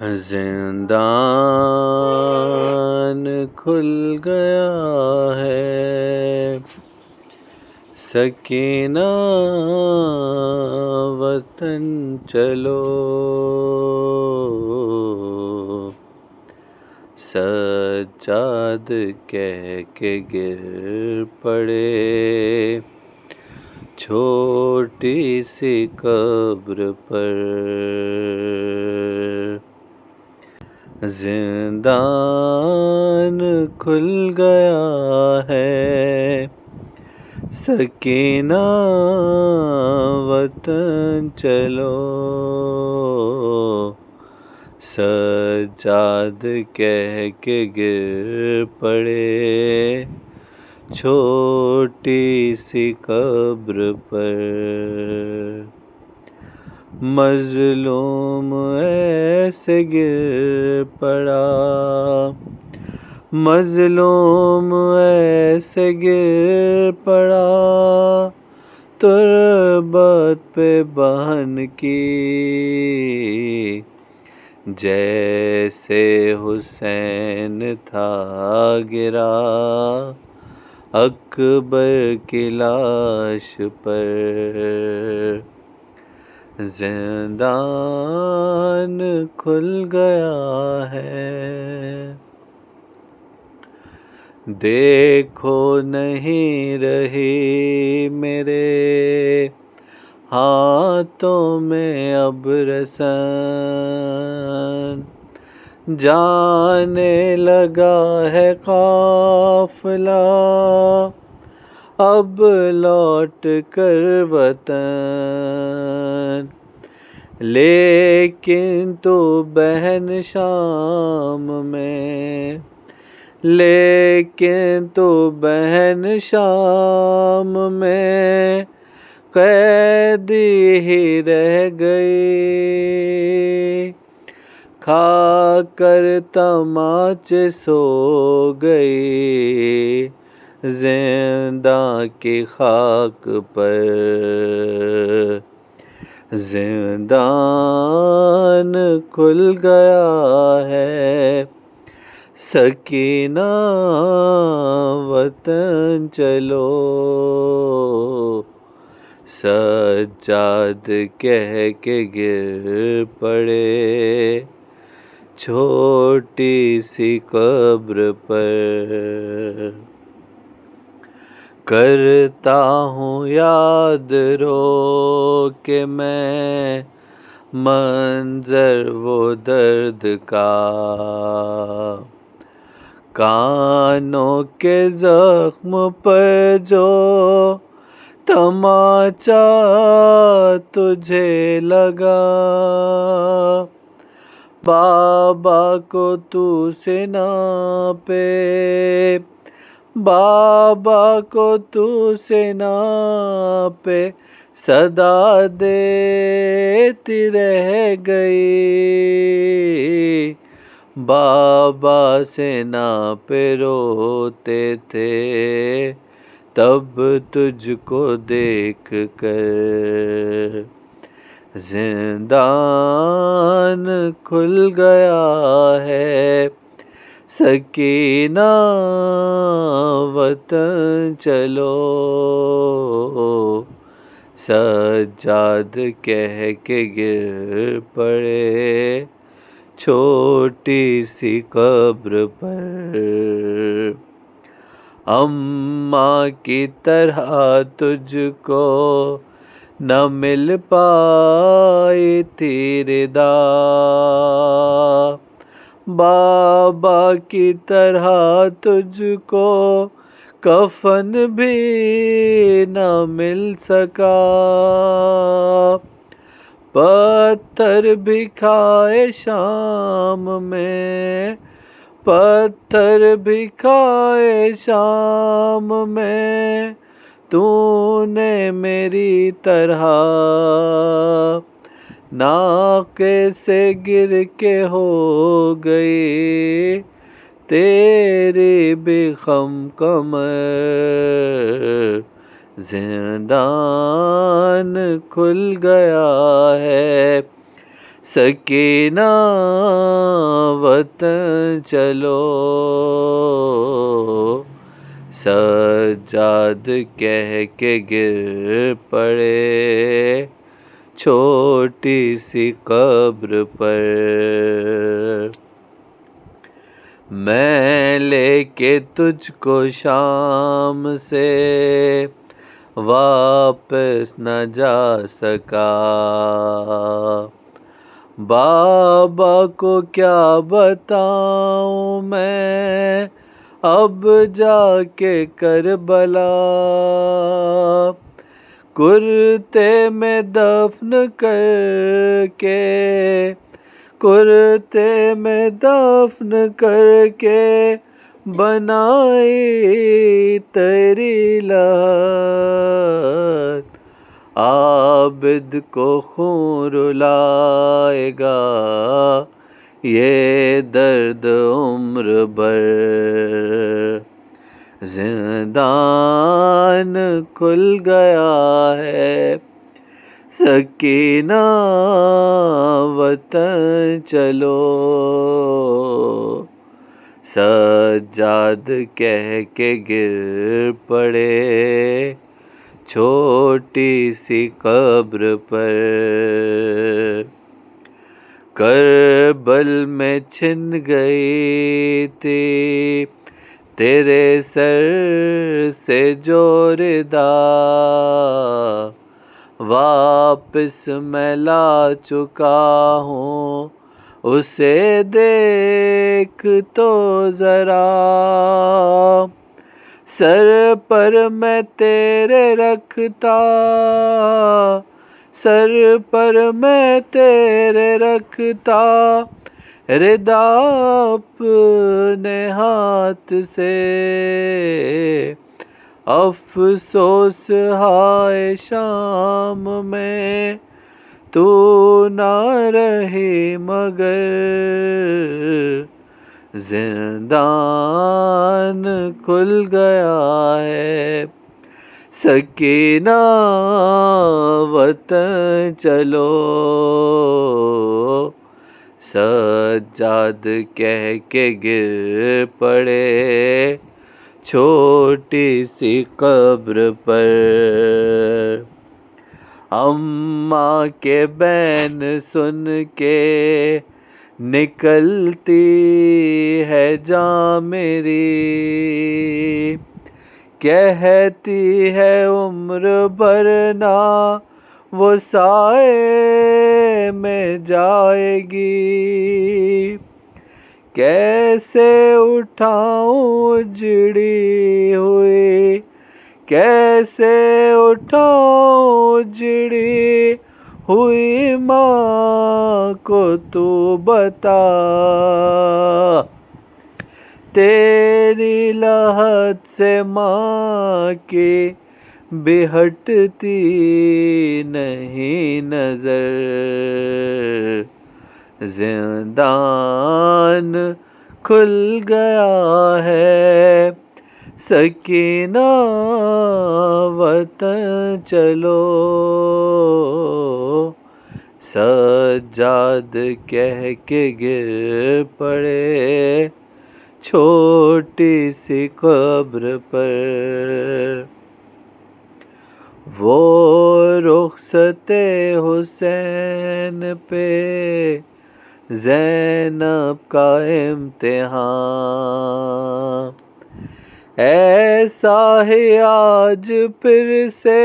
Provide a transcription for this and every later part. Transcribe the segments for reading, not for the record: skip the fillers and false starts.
زندان کھل گیا ہے، سکینہ وطن چلو، سجاد کہہ کے گر پڑے چھوٹی سی قبر پر۔ زندان کھل گیا ہے، سکینہ وطن چلو، سجاد کہہ کے گر پڑے چھوٹی سی قبر پر۔ مظلوم ایسے گر پڑا، مظلوم ایسے گر پڑا، تربت پہ بہن کی، جیسے حسین تھا گرا اکبر کی لاش پر۔ زندان کھل گیا ہے، دیکھو نہیں رہی میرے ہاتھوں میں اب رسن، جانے لگا ہے قافلہ اب لوٹ کر وطن، لیکن تو بہن شام میں، لیکن تو بہن شام میں قیدی ہی رہ گئی، کھا کر تماچے سو گئی زنداں کی خاک پر۔ زندان کھل گیا ہے، سکینہ وطن چلو، سجاد کہہ کے گر پڑے چھوٹی سی قبر پر۔ کرتا ہوں یاد رو کے میں منظر وہ درد کا، کانوں کے زخم پر جو تماچا تجھے لگا، بابا کو تو سینا پہ، بابا کو تو سینا پہ صدا دیتی رہ گئی، بابا سینا پہ روتے تھے تب تجھ کو دیکھ کر۔ زندان کھل گیا ہے، سکینہ وطن چلو، سجاد کہہ کے گر پڑے چھوٹی سی قبر پر۔ اماں کی طرح تجھ کو نہ مل پائی تھی ردا، بابا کی طرح تجھ کو کفن بھی نہ مل سکا، پتھر بھی کھائے شام میں، پتھر بھی کھائے شام میں، تو نے میری طرح ناقے سے گر کے ہو گئی تیری بھی خم کمر۔ زندان کھل گیا ہے، سکینہ وطن چلو، سجاد کہہ کے گر پڑے چھوٹی سی قبر پر۔ میں لے کے تجھ کو شام سے واپس نہ جا سکا، بابا کو کیا بتاؤں میں اب جا کے کربلا، کرتے میں دفن کر کے، کرتے میں دفن کر کے بنائی تیری لات، عابد کو خون رلائے گا یہ درد عمر بھر۔ زندان کھل گیا ہے، سکینہ وطن چلو، سجاد کہہ کے گر پڑے چھوٹی سی قبر پر۔ کربل میں چھن گئی تھی تیرے سر سے جو ردا، واپس میں لا چکا ہوں اسے دیکھ تو ذرا، سر پر میں تیرے رکھتا، سر پر میں تیرے رکھتا ردا اپنے ہاتھ سے، افسوس ہائے شام میں تو نہ رہی مگر، زندان کھل گیا ہے، سکینہ وطن چلو، سجاد کہہ کے گر پڑے چھوٹی سی قبر پر۔ اماں کے بین سن کے نکلتی ہے جاں میری، کہتی ہے عمر بھر نہ وہ سائے میں جائے گی، کیسے اٹھاؤں اجڑی ہوئی، کیسے اٹھاؤں اجڑی ہوئی ماں کو تو بتا، تیری لحد سے ماں کی بھی ہٹتی نہیں نظر، زندان کھل گیا ہے، سکینہ وطن چلو، سجاد کہہ کے گر پڑے چھوٹی سی قبر پر۔ وہ رخصت حسین پہ زینب کا امتحان، ایسا ہی آج پھر سے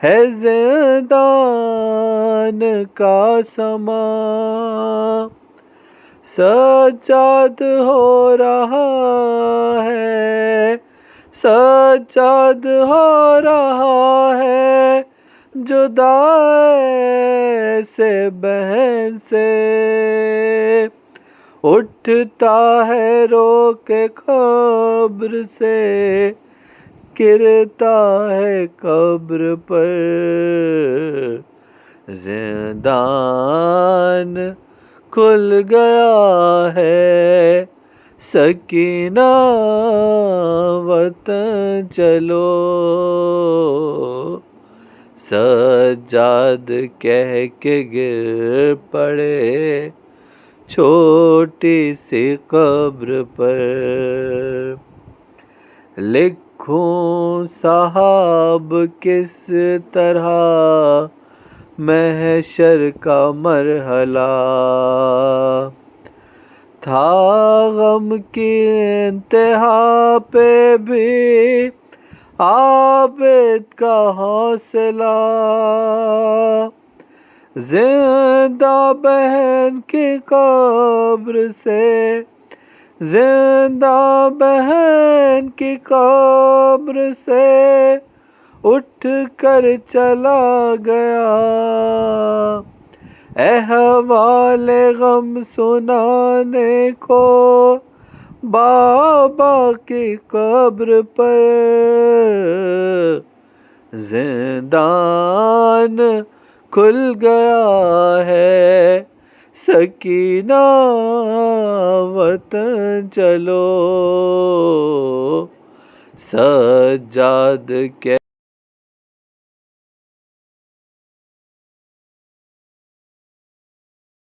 ہے زندان کا سما، سجاد ہو رہا ہے، سجاد ہو رہا ہے جدا سے بہن سے، اٹھتا ہے رو کے قبر سے، گرتا ہے قبر پر، زندان کھل گیا ہے، سکینہ وطن چلو، سجاد کہہ کے گر پڑے چھوٹی سی قبر پر. لکھوں صاحب کس طرح محشر کا مرحلہ تھا، غم کی انتہا پہ بھی عابد کا حوصلہ. زندہ بہن کی قبر سے، زندہ بہن کی قبر سے اٹھ کر چلا گیا، احوال غم سنانے کو بابا کی قبر پر. زندان کھل گیا ہے، سکینہ وطن چلو. سجاد کے